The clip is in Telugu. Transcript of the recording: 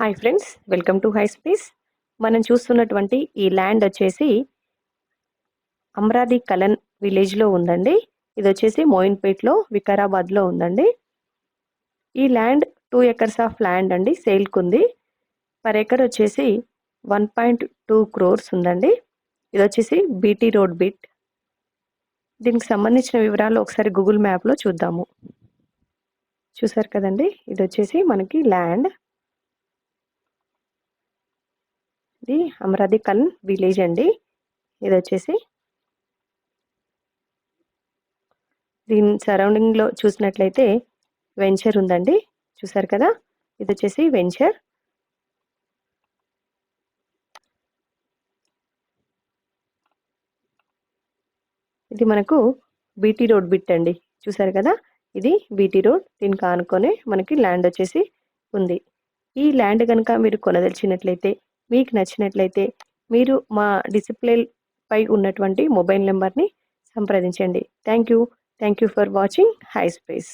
Hi friends, welcome to high space. మనం చూస్తున్నటువంటి ఈ ల్యాండ్ వచ్చేసి అమరాది కలన్ విలేజ్లో ఉందండి. ఇది వచ్చేసి మోయిన్పేట్లో వికారాబాద్లో ఉందండి. ఈ ల్యాండ్ 2 ఎకర్స్ ఆఫ్ ల్యాండ్ అండి, సేల్కి ఉంది. పర్ ఎకర్ వచ్చేసి 1.2 crores ఉందండి. ఇది వచ్చేసి బీటీ రోడ్ బిట్. దీనికి సంబంధించిన వివరాలు ఒకసారి గూగుల్ మ్యాప్లో చూద్దాము. చూసారు కదండి, ఇది వచ్చేసి మనకి ల్యాండ్. ఇది అమరాది కలన్ విలేజ్ అండి. ఇది వచ్చేసి దీని సరౌండింగ్లో చూసినట్లయితే వెంచర్ ఉందండి. చూసారు కదా, ఇది వచ్చేసి వెంచర్. ఇది మనకు బీటీ రోడ్ బిట్ అండి. చూసారు కదా, ఇది బీటీ రోడ్. దీనికి ఆనుకొని మనకి ల్యాండ్ వచ్చేసి ఉంది. ఈ ల్యాండ్ కనుక మీరు కొనదలిచినట్లయితే, మీకు నచ్చినట్లయితే మీరు మా డిస్ప్లే పై ఉన్నటువంటి మొబైల్ నెంబర్ని సంప్రదించండి. Thank you for watching high space.